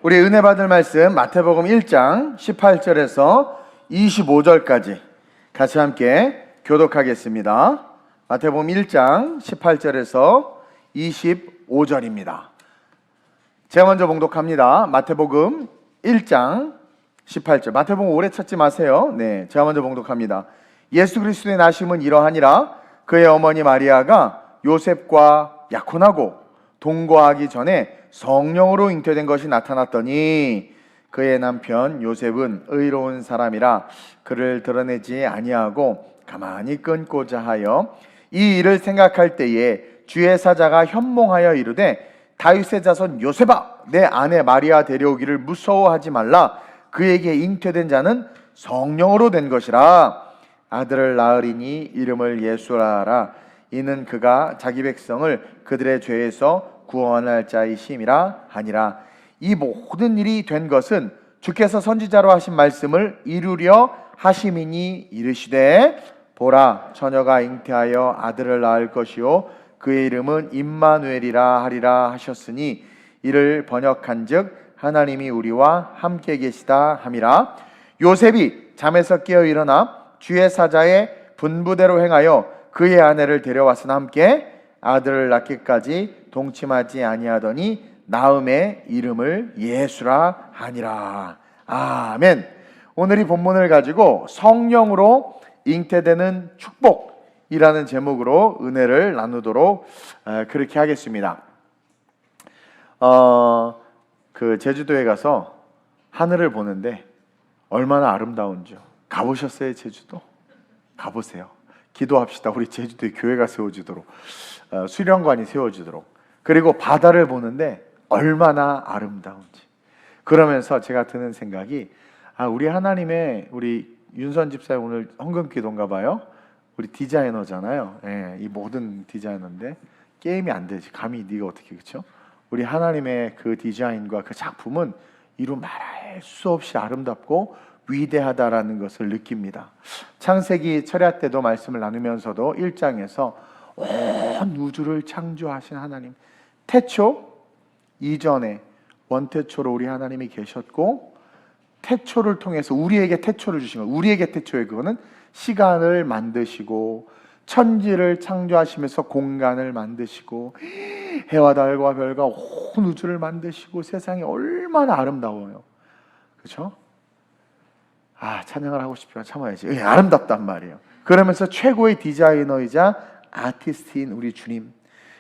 우리 은혜 받을 말씀 마태복음 1장 18절에서 25절까지 같이 함께 교독하겠습니다. 마태복음 1장 18절에서 25절입니다. 제가 먼저 봉독합니다. 마태복음 1장 18절. 마태복음 오래 찾지 마세요. 네, 제가 먼저 봉독합니다. 예수 그리스도의 나심은 이러하니라. 그의 어머니 마리아가 요셉과 약혼하고 동거하기 전에 성령으로 잉태된 것이 나타났더니 그의 남편 요셉은 의로운 사람이라 그를 드러내지 아니하고 가만히 끊고자 하여 이 일을 생각할 때에 주의 사자가 현몽하여 이르되 다윗의 자손 요셉아 내 아내 마리아 데려오기를 무서워하지 말라. 그에게 잉태된 자는 성령으로 된 것이라. 아들을 낳으리니 이름을 예수라 하라. 이는 그가 자기 백성을 그들의 죄에서 구원할 자이심이라 하니라. 이 모든 일이 된 것은 주께서 선지자로 하신 말씀을 이루려 하심이니 이르시되 보라 처녀가 잉태하여 아들을 낳을 것이요 그의 이름은 임마누엘이라 하리라 하셨으니 이를 번역한즉 하나님이 우리와 함께 계시다 함이라. 요셉이 잠에서 깨어 일어나 주의 사자의 분부대로 행하여 그의 아내를 데려왔으나 함께 아들을 낳기까지 동침하지 아니하더니 나음의 이름을 예수라 하니라. 아멘. 오늘 이 본문을 가지고 성령으로 잉태되는 축복이라는 제목으로 은혜를 나누도록 그렇게 하겠습니다. 그 제주도에 가서 하늘을 보는데 얼마나 아름다운지요. 가보셨어요? 제주도? 가보세요. 기도합시다. 우리 제주도에 교회가 세워지도록, 수련관이 세워지도록. 그리고 바다를 보는데 얼마나 아름다운지. 그러면서 제가 드는 생각이 우리 하나님의 우리 윤선 집사님 오늘 헌금기도인가 봐요. 우리 디자이너잖아요. 예, 이 모든 디자이너인데 게임이 안 되지. 감히 네가 어떻게 그렇죠? 우리 하나님의 그 디자인과 그 작품은 이루 말할 수 없이 아름답고 위대하다라는 것을 느낍니다. 창세기 철야 때도 말씀을 나누면서도 1장에서 온 우주를 창조하신 하나님, 태초 이전에 원태초로 우리 하나님이 계셨고 태초를 통해서 우리에게 태초를 주신 거. 우리에게 태초에 그거는 시간을 만드시고 천지를 창조하시면서 공간을 만드시고 해와 달과 별과 온 우주를 만드시고 세상이 얼마나 아름다워요. 그렇죠? 찬양을 하고 싶지만 참아야지. 아름답단 말이에요. 그러면서 최고의 디자이너이자 아티스트인 우리 주님,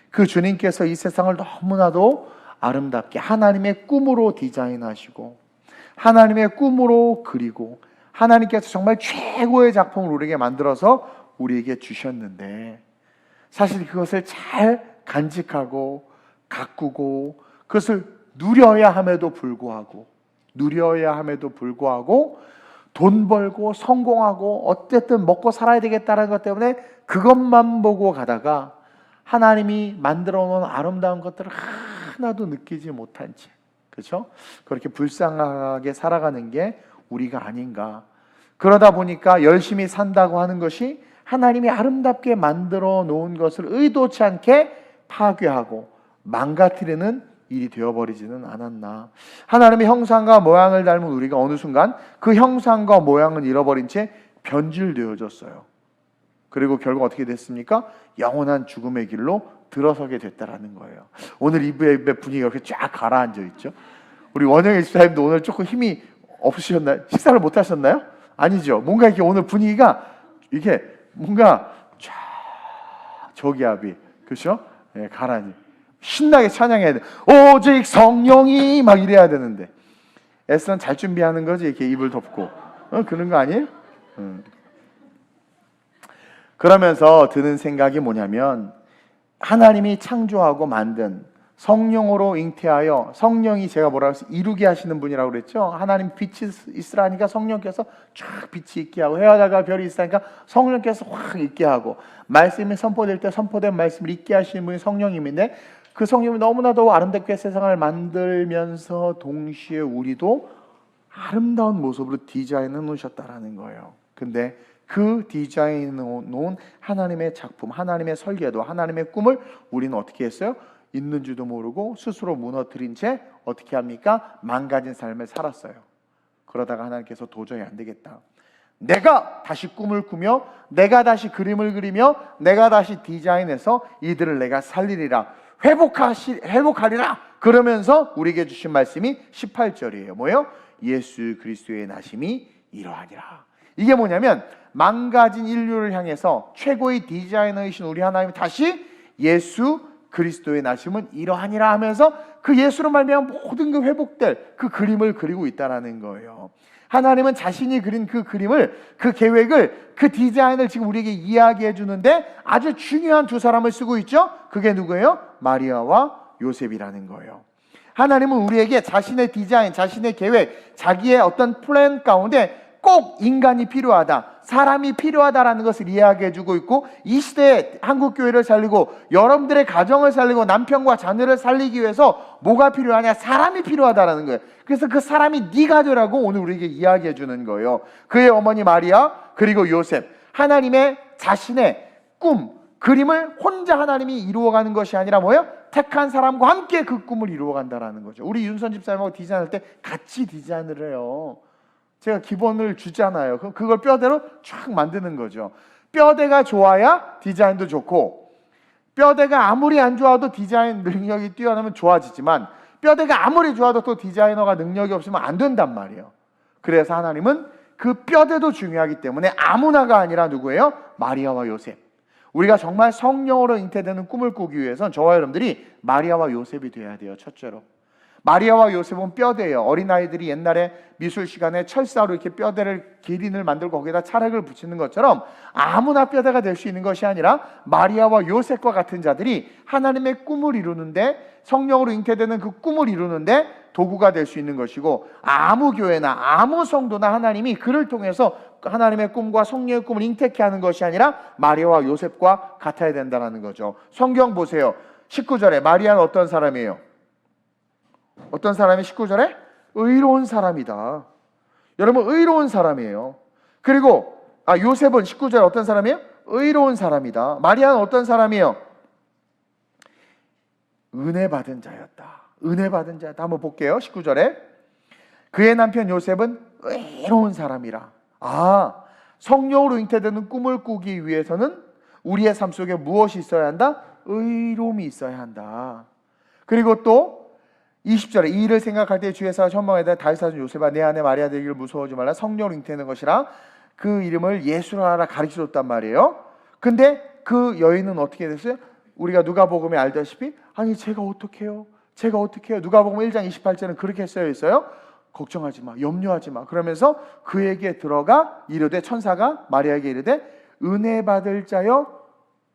그 주님께서 이 세상을 너무나도 아름답게 하나님의 꿈으로 디자인하시고 하나님의 꿈으로 그리고 하나님께서 정말 최고의 작품을 우리에게 만들어서 우리에게 주셨는데 사실 그것을 잘 간직하고 가꾸고 그것을 누려야 함에도 불구하고 돈 벌고 성공하고 어쨌든 먹고 살아야 되겠다는 것 때문에 그것만 보고 가다가 하나님이 만들어 놓은 아름다운 것들을 하나도 느끼지 못한 채, 그렇죠? 그렇게 불쌍하게 살아가는 게 우리가 아닌가. 그러다 보니까 열심히 산다고 하는 것이 하나님이 아름답게 만들어 놓은 것을 의도치 않게 파괴하고 망가뜨리는 일이 되어버리지는 않았나. 하나님의 형상과 모양을 닮은 우리가 어느 순간 그 형상과 모양을 잃어버린 채 변질되어졌어요. 그리고 결국 어떻게 됐습니까? 영원한 죽음의 길로 들어서게 됐다라는 거예요. 오늘 이브의 분위기가 이렇게 쫙 가라앉아 있죠. 우리 원영의 집사님도 오늘 조금 힘이 없으셨나요? 식사를 못 하셨나요? 아니죠. 뭔가 이렇게 오늘 분위기가 이게 뭔가 쫙 저기압이, 그렇죠? 네, 가라앉아. 신나게 찬양해야 돼. 오직 성령이 막 이래야 되는데 애쓰는 잘 준비하는 거지. 이렇게 입을 덮고 그런 거 아니에요? 그러면서 드는 생각이 뭐냐면 하나님이 창조하고 만든 성령으로 잉태하여 성령이 제가 뭐라고 해서 이루게 하시는 분이라고 그랬죠. 하나님 빛이 있으라니까 성령께서 쫙 빛이 있게 하고 해와 달과 별이 있으니까 성령께서 확 있게 하고 말씀이 선포될 때 선포된 말씀을 있게 하시는 분이 성령님인데 그 성령이 너무나도 아름답게 세상을 만들면서 동시에 우리도 아름다운 모습으로 디자인해 놓으셨다라는 거예요. 근데 그 디자인해 놓은 하나님의 작품, 하나님의 설계도, 하나님의 꿈을 우리는 어떻게 했어요? 있는지도 모르고 스스로 무너뜨린 채 어떻게 합니까? 망가진 삶을 살았어요. 그러다가 하나님께서 도저히 안 되겠다, 내가 다시 꿈을 꾸며 내가 다시 그림을 그리며 내가 다시 디자인해서 이들을 내가 살리리라, 회복하리라. 그러면서 우리에게 주신 말씀이 18절이에요. 뭐예요? 예수 그리스도의 나심이 이러하니라. 이게 뭐냐면 망가진 인류를 향해서 최고의 디자이너이신 우리 하나님이 다시 예수 그리스도의 나심은 이러하니라 하면서 그 예수로 말미암아 모든 게 회복될 그 그림을 그리고 있다는 거예요. 하나님은 자신이 그린 그 그림을, 그 계획을, 그 디자인을 지금 우리에게 이야기해 주는데 아주 중요한 두 사람을 쓰고 있죠. 그게 누구예요? 마리아와 요셉이라는 거예요. 하나님은 우리에게 자신의 디자인, 자신의 계획, 자기의 어떤 플랜 가운데 꼭 인간이 필요하다, 사람이 필요하다라는 것을 이야기해 주고 있고, 이 시대에 한국교회를 살리고 여러분들의 가정을 살리고 남편과 자녀를 살리기 위해서 뭐가 필요하냐? 사람이 필요하다라는 거예요. 그래서 그 사람이 네가 되라고 오늘 우리에게 이야기해 주는 거예요. 그의 어머니 마리아 그리고 요셉, 하나님의 자신의 꿈, 그림을 혼자 하나님이 이루어가는 것이 아니라 뭐예요? 택한 사람과 함께 그 꿈을 이루어간다라는 거죠. 우리 윤선 집사님하고 디자인할 때 같이 디자인을 해요. 제가 기본을 주잖아요. 그럼 그걸 뼈대로 쫙 만드는 거죠. 뼈대가 좋아야 디자인도 좋고, 뼈대가 아무리 안 좋아도 디자인 능력이 뛰어나면 좋아지지만 뼈대가 아무리 좋아도 또 디자이너가 능력이 없으면 안 된단 말이에요. 그래서 하나님은 그 뼈대도 중요하기 때문에 아무나가 아니라 누구예요? 마리아와 요셉. 우리가 정말 성령으로 잉태되는 꿈을 꾸기 위해선 저와 여러분들이 마리아와 요셉이 돼야 돼요. 첫째로 마리아와 요셉은 뼈대예요. 어린아이들이 옛날에 미술 시간에 철사로 이렇게 뼈대를 기린을 만들고 거기에다 찰흙을 붙이는 것처럼 아무나 뼈대가 될 수 있는 것이 아니라 마리아와 요셉과 같은 자들이 하나님의 꿈을 이루는데, 성령으로 잉태되는 그 꿈을 이루는데 도구가 될 수 있는 것이고, 아무 교회나 아무 성도나 하나님이 그를 통해서 하나님의 꿈과 성령의 꿈을 잉태케 하는 것이 아니라 마리아와 요셉과 같아야 된다는 거죠. 성경 보세요. 19절에 마리아는 어떤 사람이에요? 어떤 사람이 19절에? 의로운 사람이다. 여러분, 의로운 사람이에요. 그리고 요셉은 19절에 어떤 사람이에요? 의로운 사람이다. 마리아는 어떤 사람이에요? 은혜 받은 자였다. 은혜 받은 자였다. 한번 볼게요. 19절에 그의 남편 요셉은 의로운 사람이라. 성령으로 잉태되는 꿈을 꾸기 위해서는 우리의 삶 속에 무엇이 있어야 한다? 의로움이 있어야 한다. 그리고 또 20절에 이 일을 생각할 때 주의 사랑 현망에 대해 다윗 사준 요셉아, 내 아내 마리아 되기를 무서워하지 말라. 성령으로 잉태되는 것이라 그 이름을 예수라 가르쳐줬단 말이에요. 근데 그 여인은 어떻게 됐어요? 우리가 누가복음에 알다시피 제가 어떡해요? 누가복음 1장 28절은 그렇게 쓰여 있어요. 걱정하지 마, 염려하지 마. 그러면서 그에게 들어가 이르되, 천사가 마리아에게 이르되 은혜 받을 자여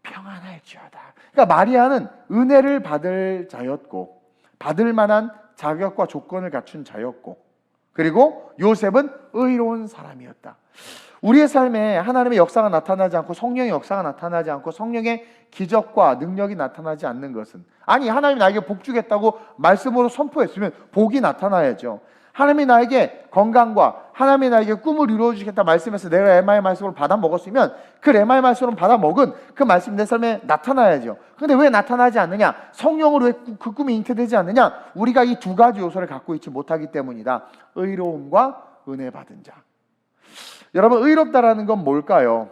평안할지어다. 그러니까 마리아는 은혜를 받을 자였고, 받을 만한 자격과 조건을 갖춘 자였고, 그리고 요셉은 의로운 사람이었다. 우리의 삶에 하나님의 역사가 나타나지 않고, 성령의 역사가 나타나지 않고, 성령의 기적과 능력이 나타나지 않는 것은, 하나님이 나에게 복 주겠다고 말씀으로 선포했으면 복이 나타나야죠. 하나님이 나에게 건강과 하나님이 나에게 꿈을 이루어 주시겠다 말씀해서 내가 레마의 말씀을 받아 먹었으면 그 레마의 말씀을 받아 먹은 그 말씀이 내 삶에 나타나야죠. 그런데 왜 나타나지 않느냐? 성령으로 왜 그 꿈이 잉태되지 않느냐? 우리가 이 두 가지 요소를 갖고 있지 못하기 때문이다. 의로움과 은혜 받은 자. 여러분, 의롭다라는 건 뭘까요?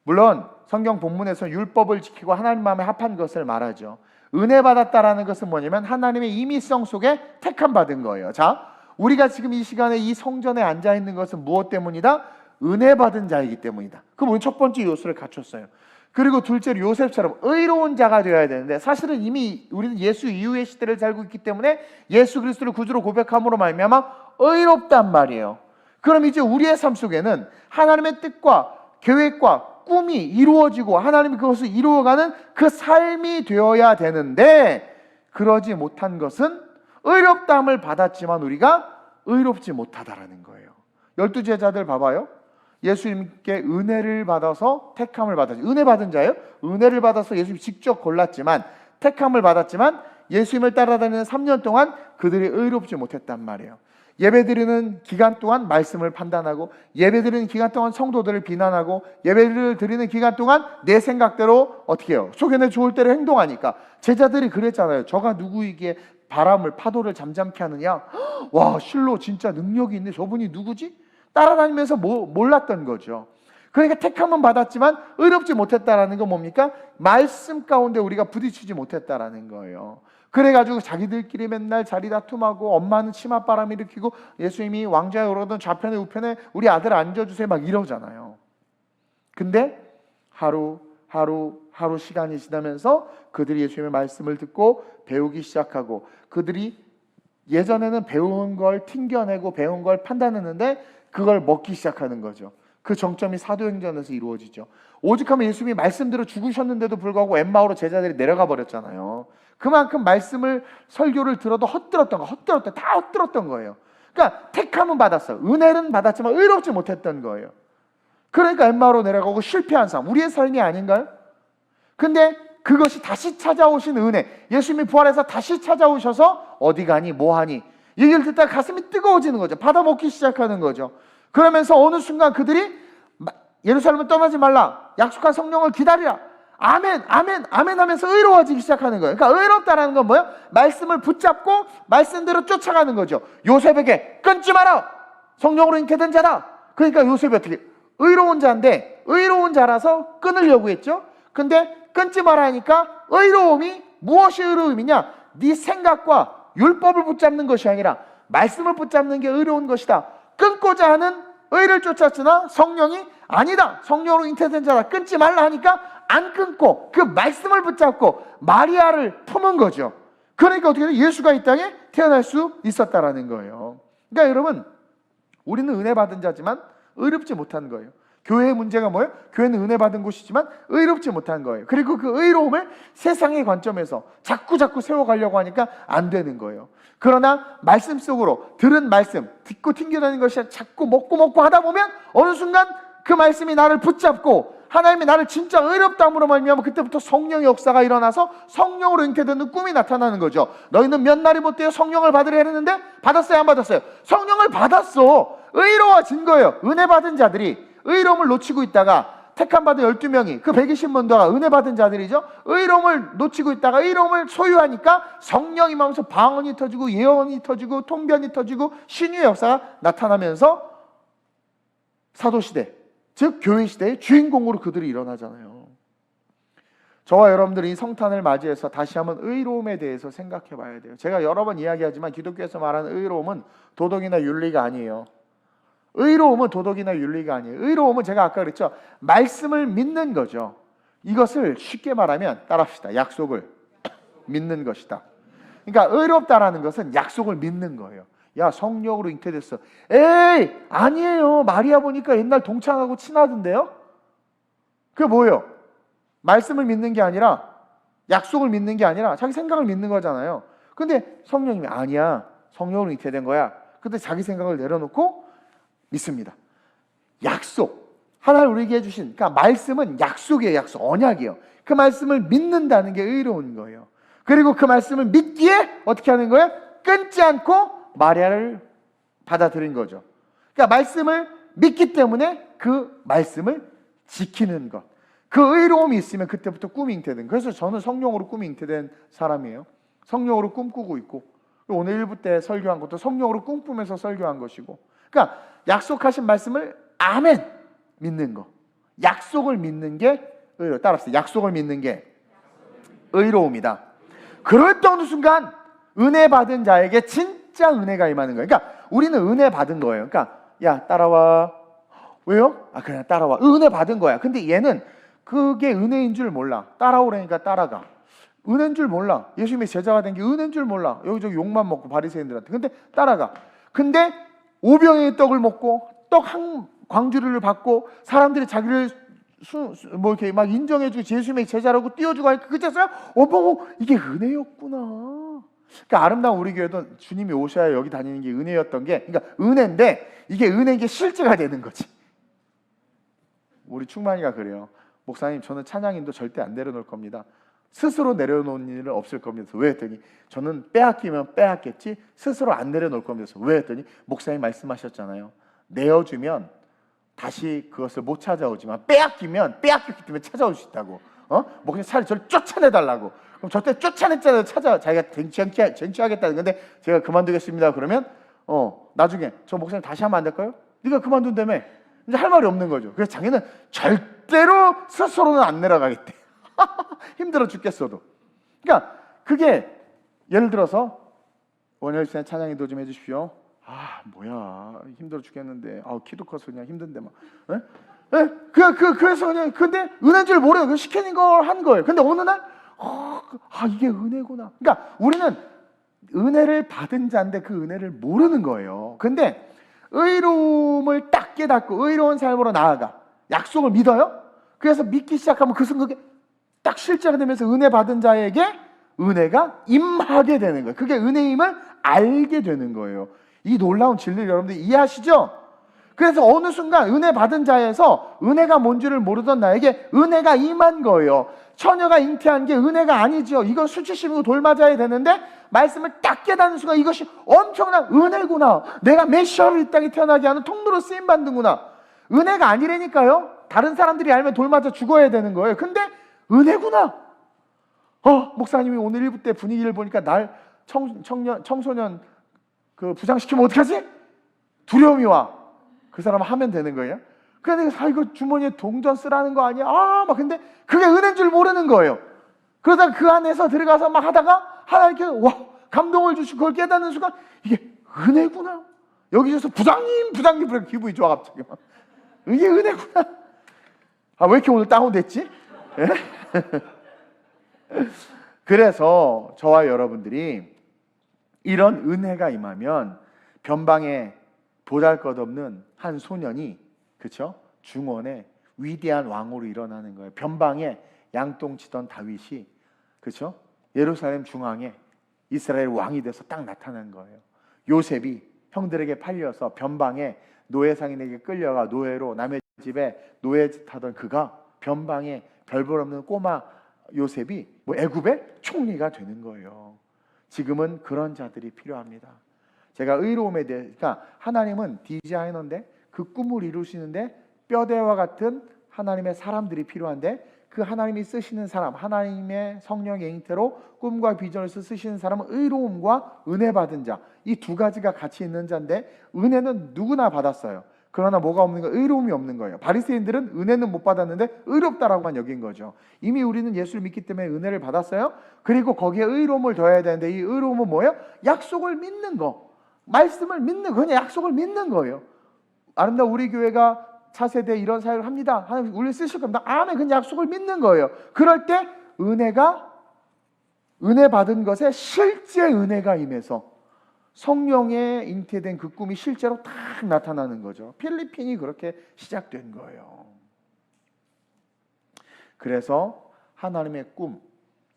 물론 성경 본문에서 율법을 지키고 하나님 마음에 합한 것을 말하죠. 은혜 받았다라는 것은 뭐냐면 하나님의 임의성 속에 택함 받은 거예요. 자, 우리가 지금 이 시간에 이 성전에 앉아 있는 것은 무엇 때문이다? 은혜 받은 자이기 때문이다. 그럼 우리 첫 번째 요소를 갖췄어요. 그리고 둘째로 요셉처럼 의로운 자가 되어야 되는데, 사실은 이미 우리는 예수 이후의 시대를 살고 있기 때문에 예수 그리스도를 구주로 고백함으로 말미암아 의롭단 말이에요. 그럼 이제 우리의 삶 속에는 하나님의 뜻과 계획과 꿈이 이루어지고 하나님이 그것을 이루어가는 그 삶이 되어야 되는데, 그러지 못한 것은 의롭다함을 받았지만 우리가 의롭지 못하다라는 거예요. 12제자들 봐봐요. 예수님께 은혜를 받아서 택함을 받았죠. 은혜 받은 자예요. 은혜를 받아서 예수님이 직접 골랐지만, 택함을 받았지만 예수님을 따라다니는 3년 동안 그들이 의롭지 못했단 말이에요. 예배드리는 기간 동안 말씀을 판단하고, 예배드리는 기간 동안 성도들을 비난하고, 예배를 드리는 기간 동안 내 생각대로 어떻게 해요? 속여내 좋을 대로 행동하니까. 제자들이 그랬잖아요. 저가 누구이기에 바람을, 파도를 잠잠케 하느냐? 와, 실로 진짜 능력이 있네. 저분이 누구지? 따라다니면서 몰랐던 거죠. 그러니까 택함은 받았지만 의롭지 못했다라는 건 뭡니까? 말씀 가운데 우리가 부딪히지 못했다라는 거예요. 그래가지고 자기들끼리 맨날 자리 다툼하고, 엄마는 치맛바람 일으키고, 예수님이 왕좌에 오르던 좌편에 우편에 우리 아들 앉아주세요 막 이러잖아요. 근데 하루 시간이 지나면서 그들이 예수님의 말씀을 듣고 배우기 시작하고, 그들이 예전에는 배운 걸 튕겨내고 배운 걸 판단했는데 그걸 먹기 시작하는 거죠. 그 정점이 사도행전에서 이루어지죠. 오죽하면 예수님이 말씀대로 죽으셨는데도 불구하고 엠마오로 제자들이 내려가 버렸잖아요. 그만큼 말씀을, 설교를 들어도 헛들었던 거예요. 그러니까 택함은 받았어. 은혜는 받았지만 의롭지 못했던 거예요. 그러니까 엠마오로 내려가고 실패한 삶, 우리의 삶이 아닌가요? 근데 그것이 다시 찾아오신 은혜, 예수님이 부활해서 다시 찾아오셔서 어디 가니 뭐하니 얘기를 듣다가 가슴이 뜨거워지는 거죠. 받아먹기 시작하는 거죠. 그러면서 어느 순간 그들이 예루살렘을 떠나지 말라, 약속한 성령을 기다리라, 아멘 아멘 아멘 하면서 의로워지기 시작하는 거예요. 그러니까 의롭다라는 건 뭐예요? 말씀을 붙잡고 말씀대로 쫓아가는 거죠. 요셉에게 끊지 마라, 성령으로 잉태된 자다. 그러니까 요셉이 어떻게 의로운 자인데, 의로운 자라서 끊으려고 했죠. 근데 끊지 마라 하니까, 의로움이 무엇이 의로움이냐? 네 생각과 율법을 붙잡는 것이 아니라 말씀을 붙잡는 게 의로운 것이다. 끊고자 하는 의를 쫓았으나 성령이 아니다, 성령으로 잉태된 자다, 끊지 말라 하니까 안 끊고 그 말씀을 붙잡고 마리아를 품은 거죠. 그러니까 어떻게 돼? 예수가 이 땅에 태어날 수 있었다라는 거예요. 그러니까 여러분, 우리는 은혜 받은 자지만 의롭지 못한 거예요. 교회의 문제가 뭐예요? 교회는 은혜 받은 곳이지만 의롭지 못한 거예요. 그리고 그 의로움을 세상의 관점에서 자꾸 세워가려고 하니까 안 되는 거예요. 그러나 말씀 속으로 들은 말씀, 듣고 튕겨내는 것이 자꾸 먹고 하다 보면 어느 순간 그 말씀이 나를 붙잡고 하나님이 나를 진짜 의롭다 함으로 말미암아 그때부터 성령의 역사가 일어나서 성령으로 잉태되는 꿈이 나타나는 거죠. 너희는 몇 날이 못되어 성령을 받으려 했는데 받았어요, 안 받았어요? 성령을 받았어. 의로워진 거예요. 은혜 받은 자들이 의로움을 놓치고 있다가, 택함받은 12명이 그 120문도가 은혜 받은 자들이죠. 의로움을 놓치고 있다가 의로움을 소유하니까 성령이 임하면서 방언이 터지고 예언이 터지고 통변이 터지고 신유의 역사가 나타나면서 사도시대, 즉 교회시대의 주인공으로 그들이 일어나잖아요. 저와 여러분들이 이 성탄을 맞이해서 다시 한번 의로움에 대해서 생각해 봐야 돼요. 제가 여러 번 이야기하지만 기독교에서 말하는 의로움은 도덕이나 윤리가 아니에요. 의로움은 도덕이나 윤리가 아니에요. 의로움은 제가 아까 그랬죠. 말씀을 믿는 거죠. 이것을 쉽게 말하면 따라합시다. 약속을 믿는 것이다. 그러니까 의롭다라는 것은 약속을 믿는 거예요. 야, 성령으로 잉태됐어. 에이, 아니에요. 마리아 보니까 옛날 동창하고 친하던데요? 그게 뭐예요? 말씀을 믿는 게 아니라, 약속을 믿는 게 아니라 자기 생각을 믿는 거잖아요. 근데 성령님이 아니야, 성령으로 잉태된 거야. 근데 자기 생각을 내려놓고 믿습니다. 약속, 하나님 우리에게 해주신, 그러니까 말씀은 약속이에요. 약속, 언약이에요. 그 말씀을 믿는다는 게 의로운 거예요. 그리고 그 말씀을 믿기에 어떻게 하는 거예요? 끊지 않고 마리아를 받아들인 거죠. 그러니까 말씀을 믿기 때문에 그 말씀을 지키는 것, 그 의로움이 있으면 그때부터 꿈이 잉태된. 그래서 저는 성령으로 꿈이 잉태된 사람이에요. 성령으로 꿈꾸고 있고, 오늘 1부 때 설교한 것도 성령으로 꿈꾸면서 설교한 것이고, 그러니까 약속하신 말씀을 아멘 믿는 거, 약속을 믿는 게 의로. 따라서 약속을 믿는 게 의로움이다. 그럴 때 어느 순간 은혜 받은 자에게 진짜 은혜가 임하는 거예요. 그러니까 우리는 은혜 받은 거예요. 그러니까 야, 따라와. 왜요? 아, 그냥 따라와. 은혜 받은 거야. 근데 얘는 그게 은혜인 줄 몰라. 따라오라니까 따라가. 은혜인 줄 몰라. 예수님의 제자가 된 게 은혜인 줄 몰라. 여기저기 욕만 먹고 바리새인들한테. 근데 따라가. 근데 오병이의 떡을 먹고 떡 한 광주리를 받고 사람들이 자기를 이렇게 막 인정해주고 예수님의 제자라고 띄워주고 하니까 그때서야 어머, 이게 은혜였구나. 그러니까 아름다운 우리 교회도 주님이 오셔야 여기 다니는 게 은혜였던 게, 그러니까 은혜인데 이게 은혜인 게 실제가 되는 거지. 우리 충만이가 그래요. 목사님, 저는 찬양인도 절대 안 내려놓을 겁니다. 스스로 내려놓는 일은 없을 겁니다. 왜 했더니 저는 빼앗기면 빼앗겠지 스스로 안 내려놓을 겁니다. 왜 했더니 목사님 말씀하셨잖아요. 내어주면 다시 그것을 못 찾아오지만 빼앗기면 빼앗겼기 때문에 찾아올 수 있다고. 목사님 차라리 저를 쫓아내달라고. 그럼 저때 쫓아냈잖아요. 자기가 쟁취하겠다는 건데 제가 그만두겠습니다. 그러면 나중에 저 목사님 다시 하면 안 될까요? 네가 그만둔다며. 이제 할 말이 없는 거죠. 그래서 자기는 절대로 스스로는 안 내려가겠대. 힘들어 죽겠어도. 그러니까 그게 예를 들어서 원효일 씨의 찬양 인도 좀 해주십시오. 뭐야 힘들어 죽겠는데 키도 커서 그냥 힘든데 막. 그래서 그냥 근데 은혜인 줄 모르요. 그 시키는 걸 한 거예요. 근데 어느 날 이게 은혜구나. 그러니까 우리는 은혜를 받은 자인데 그 은혜를 모르는 거예요. 근데 의로움을 딱 깨닫고 의로운 삶으로 나아가 약속을 믿어요. 그래서 믿기 시작하면 그 순간에 딱 실제가 되면서 은혜 받은 자에게 은혜가 임하게 되는 거예요. 그게 은혜임을 알게 되는 거예요. 이 놀라운 진리를 여러분들 이해하시죠? 그래서 어느 순간 은혜 받은 자에서 은혜가 뭔지를 모르던 나에게 은혜가 임한 거예요. 처녀가 잉태한 게 은혜가 아니죠. 이건 수치심이고 돌 맞아야 되는데 말씀을 딱 깨닫는 순간 이것이 엄청난 은혜구나. 내가 메시아로 이 땅에 태어나게 하는 통로로 쓰임받는구나. 은혜가 아니라니까요. 다른 사람들이 알면 돌 맞아 죽어야 되는 거예요. 근데 은혜구나. 목사님이 오늘 1부 때 분위기를 보니까 날 청소년 그 부장시키면 어떡하지? 두려움이 와. 그 사람 하면 되는 거예요. 그래 내가 이거 주머니에 동전 쓰라는 거 아니야? 막 근데 그게 은혜인 줄 모르는 거예요. 그러다가 그 안에서 들어가서 막 하다가 하나님께 감동을 주시고 그걸 깨닫는 순간 이게 은혜구나. 여기서 부장님 그렇게 기분이 좋아 갑자기. 이게 은혜구나. 왜 이렇게 오늘 다운됐지? 그래서 저와 여러분들이 이런 은혜가 임하면 변방에 보잘것없는 한 소년이 그렇죠? 중원에 위대한 왕으로 일어나는 거예요. 변방에 양똥치던 다윗이 그렇죠? 예루살렘 중앙에 이스라엘 왕이 돼서 딱 나타난 거예요. 요셉이 형들에게 팔려서 변방에 노예상인에게 끌려가 노예로 남의 집에 노예짓 하던 그가 변방에 별볼 없는 꼬마 요셉이 애굽의 총리가 되는 거예요. 지금은 그런 자들이 필요합니다. 제가 의로움에 대해, 그러니까 하나님은 디자이너인데 그 꿈을 이루시는데 뼈대와 같은 하나님의 사람들이 필요한데 그 하나님이 쓰시는 사람, 하나님의 성령의 잉태로 꿈과 비전을 쓰시는 사람은 의로움과 은혜 받은 자, 이 두 가지가 같이 있는 자인데 은혜는 누구나 받았어요. 그러나 뭐가 없는 거예요? 의로움이 없는 거예요. 바리새인들은 은혜는 못 받았는데 의롭다라고만 여긴 거죠. 이미 우리는 예수를 믿기 때문에 은혜를 받았어요. 그리고 거기에 의로움을 더해야 되는데 이 의로움은 뭐예요? 약속을 믿는 거, 말씀을 믿는 거, 그냥 약속을 믿는 거예요. 아름다운 우리 교회가 차세대 이런 사역을 합니다. 하나님 우리를 쓰실 겁니다. 아멘. 그냥 약속을 믿는 거예요. 그럴 때 은혜 받은 것에 실제 은혜가 임해서 성령에 잉태된 그 꿈이 실제로 딱 나타나는 거죠. 필리핀이 그렇게 시작된 거예요. 그래서 하나님의 꿈,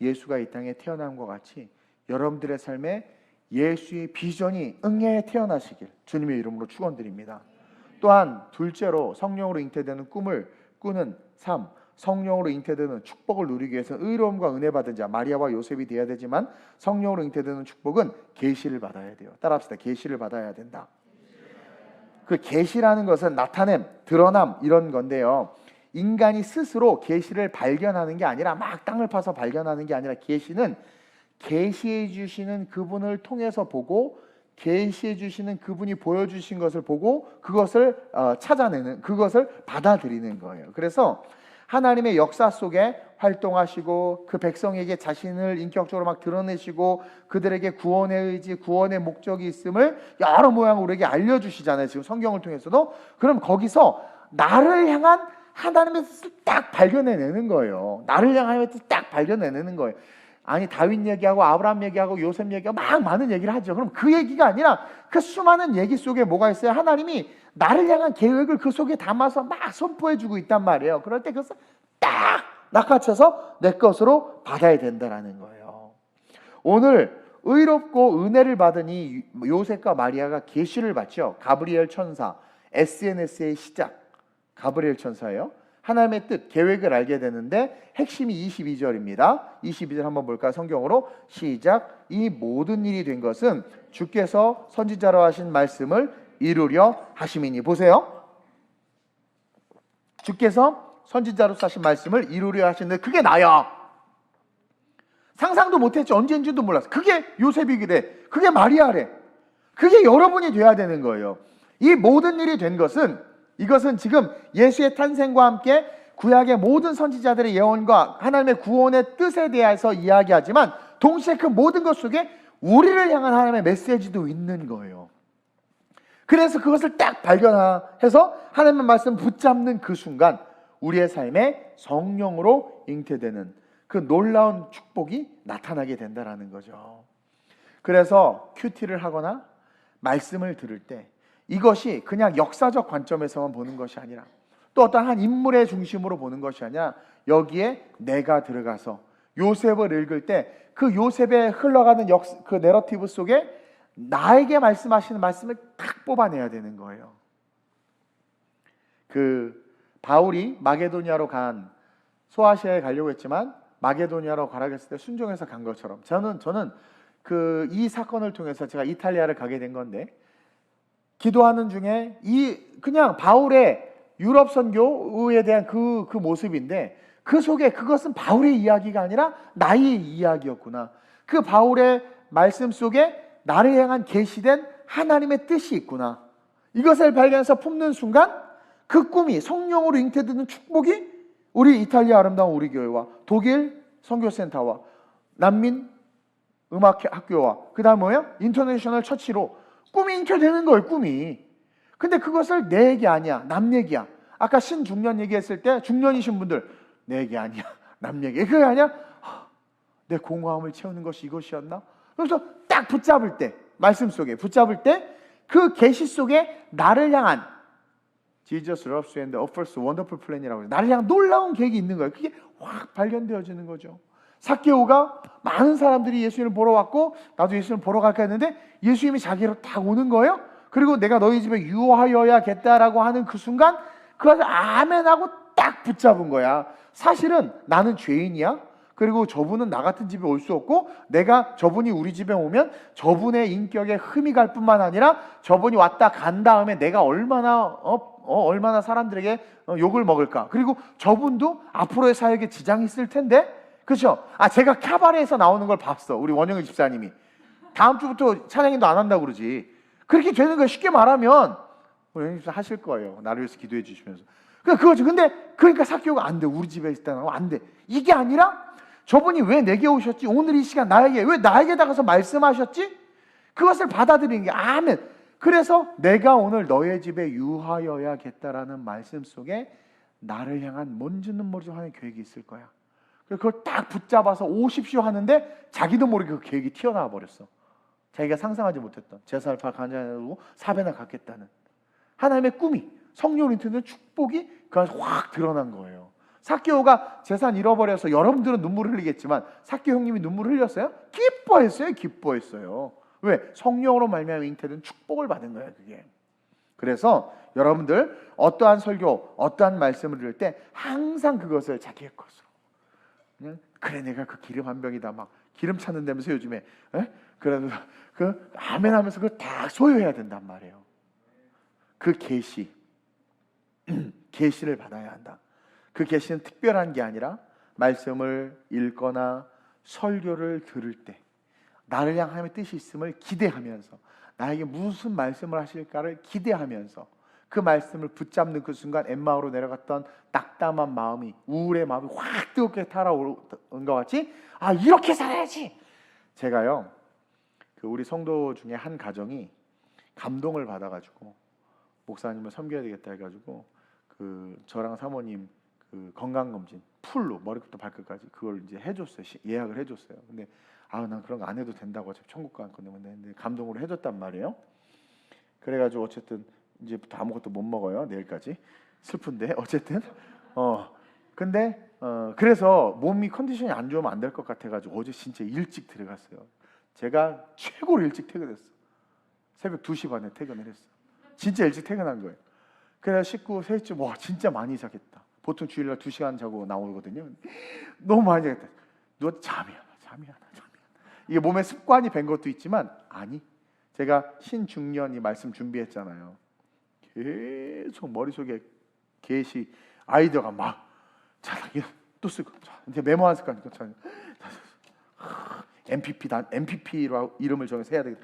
예수가 이 땅에 태어남과 같이 여러분들의 삶에 예수의 비전이 응해 태어나시길 주님의 이름으로 축원드립니다. 또한 둘째로 성령으로 잉태되는 꿈을 꾸는 삶, 성령으로 잉태되는 축복을 누리기 위해서 의로움과 은혜 받은 자 마리아와 요셉이 되어야 되지만 성령으로 잉태되는 축복은 계시를 받아야 돼요. 따라합시다. 계시를 받아야 된다. 그 계시라는 것은 나타냄, 드러남 이런 건데요. 인간이 스스로 계시를 발견하는 게 아니라 막 땅을 파서 발견하는 게 아니라 계시는 계시해 주시는 그분을 통해서 보고 계시해 주시는 그분이 보여주신 것을 보고 그것을 찾아내는, 그것을 받아들이는 거예요. 그래서 하나님의 역사 속에 활동하시고 그 백성에게 자신을 인격적으로 막 드러내시고 그들에게 구원의 의지, 구원의 목적이 있음을 여러 모양으로 우리에게 알려주시잖아요. 지금 성경을 통해서도. 그럼 거기서 나를 향한 하나님의 뜻을 딱 발견해내는 거예요. 나를 향한 하나님의 뜻을 딱 발견해내는 거예요. 아니 다윗 얘기하고 아브라함 얘기하고 요셉 얘기하고 막 많은 얘기를 하죠. 그럼 그 얘기가 아니라 그 수많은 얘기 속에 뭐가 있어요? 하나님이 나를 향한 계획을 그 속에 담아서 막 선포해주고 있단 말이에요. 그럴 때 그것을 딱 낚아채서 내 것으로 받아야 된다는 거예요. 오늘 의롭고 은혜를 받은 이 요셉과 마리아가 계시를 받죠. 가브리엘 천사, SNS의 시작 가브리엘 천사예요. 하나님의 뜻, 계획을 알게 되는데 핵심이 22절입니다. 22절 한번 볼까요? 성경으로 시작. 이 모든 일이 된 것은 주께서 선지자로 하신 말씀을 이루려 하심이니. 보세요. 주께서 선지자로 하신 말씀을 이루려 하시는데 그게 나야. 상상도 못했지. 언제인 줄도 몰랐어. 그게 요셉이래. 그게 마리아래. 그게 여러분이 돼야 되는 거예요. 이 모든 일이 된 것은, 이것은 지금 예수의 탄생과 함께 구약의 모든 선지자들의 예언과 하나님의 구원의 뜻에 대해서 이야기하지만 동시에 그 모든 것 속에 우리를 향한 하나님의 메시지도 있는 거예요. 그래서 그것을 딱 발견해서 하나님의 말씀 붙잡는 그 순간 우리의 삶에 성령으로 잉태되는 그 놀라운 축복이 나타나게 된다는 거죠. 그래서 큐티를 하거나 말씀을 들을 때 이것이 그냥 역사적 관점에서만 보는 것이 아니라, 또 어떤 한 인물의 중심으로 보는 것이 아니라 여기에 내가 들어가서 요셉을 읽을 때 그 요셉에 흘러가는 그 내러티브 속에 나에게 말씀하시는 말씀을 딱 뽑아내야 되는 거예요. 그 바울이 마게도니아로 간, 소아시아에 가려고 했지만 마게도니아로 가라고 했을 때 순종해서 간 것처럼 저는 이 사건을 통해서 제가 이탈리아를 가게 된 건데, 기도하는 중에 그냥 바울의 유럽 선교에 대한 그 모습인데 그 속에 그것은 바울의 이야기가 아니라 나의 이야기였구나. 그 바울의 말씀 속에 나를 향한 계시된 하나님의 뜻이 있구나. 이것을 발견해서 품는 순간 그 꿈이 성령으로 잉태되는 축복이 우리 이탈리아 아름다운 우리 교회와 독일 선교센터와 난민 음악학교와 그 다음 뭐예요? 인터내셔널 처치로 꿈이 잉태되는 거예요. 꿈이. 근데 그것을 내 얘기 아니야, 남 얘기야. 아까 신중년 얘기했을 때 중년이신 분들 내 얘기 아니야, 남 얘기. 그게 아니야? 내 공허함을 채우는 것이 이것이었나? 그래서 딱 붙잡을 때, 말씀 속에 붙잡을 때 그 계시 속에 나를 향한 Jesus loves you and offers wonderful plan이라고 해요. 나를 향한 놀라운 계획이 있는 거예요. 그게 확 발견되어지는 거죠. 삭개오가 많은 사람들이 예수님을 보러 왔고 나도 예수님을 보러 갈까 했는데 예수님이 자기로 딱 오는 거예요. 그리고 내가 너희 집에 유하여야겠다라고 하는 그 순간 그것을 아멘하고 딱 붙잡은 거야. 사실은 나는 죄인이야. 그리고 저분은 나 같은 집에 올 수 없고 내가 저분이 우리 집에 오면 저분의 인격에 흠이 갈 뿐만 아니라 저분이 왔다 간 다음에 내가 얼마나 사람들에게 욕을 먹을까. 그리고 저분도 앞으로의 사역에 지장이 있을 텐데, 그렇죠? 제가 카바레에서 나오는 걸 봤어. 우리 원영희 집사님이 다음 주부터 찬양인도 안 한다고 그러지. 그렇게 되는 거예요. 쉽게 말하면 원영희 집사 하실 거예요. 나를 위해서 기도해 주시면서. 그거죠. 근데 그러니까 삭개오가 안 돼. 우리 집에 있다는 안 돼. 이게 아니라 저분이 왜 내게 오셨지? 오늘 이 시간 왜 나에게 다가서 말씀하셨지? 그것을 받아들이는 게 아멘. 그래서 내가 오늘 너의 집에 유하여야겠다라는 말씀 속에 나를 향한 뭔지는 모르지만 하는 계획이 있을 거야. 그걸 딱 붙잡아서 오십시오 하는데 자기도 모르게 그 계획이 튀어나와 버렸어. 자기가 상상하지 못했던 제사를 간장하고 사배나 갖겠다는 하나님의 꿈이, 성령을 인트는 축복이 그 안에서 확 드러난 거예요. 삭개오가 재산 잃어버려서 여러분들은 눈물을 흘리겠지만 삭개오 형님이 눈물을 흘렸어요? 기뻐했어요. 왜? 성령으로 말미암아 잉태된 축복을 받은 거예요. 그게. 그래서 여러분들 어떠한 설교, 어떠한 말씀을 들을 때 항상 그것을 자기의 것으로, 그냥 그래 내가 그 기름 한 병이다 막 기름 찾는다면서 요즘에 그래도 그 아멘 하면서 그걸 다 소유해야 된단 말이에요. 그 계시를 받아야 한다. 그 계시는 특별한 게 아니라 말씀을 읽거나 설교를 들을 때 나를 향한 하나님의 뜻이 있음을 기대하면서, 나에게 무슨 말씀을 하실까를 기대하면서 그 말씀을 붙잡는 그 순간 엠마오로 내려갔던 낙담한 마음이, 우울의 마음이 확 뜨겁게 타오른 것 같이 이렇게 살아야지. 제가요 우리 성도 중에 한 가정이 감동을 받아가지고 목사님을 섬겨야 되겠다 해가지고 저랑 사모님 건강검진 풀로 머리부터 발끝까지 그걸 이제 해줬어요. 예약을 해줬어요. 근데 난 그런 거 안 해도 된다고 어차피 천국 갈 건데 근데 감동으로 해줬단 말이에요. 그래가지고 어쨌든 이제부터 아무것도 못 먹어요. 내일까지. 슬픈데 어쨌든 근데 그래서 몸이 컨디션이 안 좋으면 안 될 것 같아가지고 어제 진짜 일찍 들어갔어요. 제가 최고로 일찍 퇴근했어. 새벽 2시 반에 퇴근을 했어. 진짜 일찍 퇴근한 거예요. 그래서 식구 3시쯤 진짜 많이 자겠다. 보통 주일날 2시간 자고 나오거든요. 너무 많이 자겠다. 너 잠이 안 와. 이게 몸에 습관이 된 것도 있지만 아니, 제가 신중년 이 말씀 준비했잖아요. 계속 머릿속에 계시 아이디어가 막 또 쓰고 이제 메모한 습관이니까 MPP로 이름을 정해서 해야 되겠다.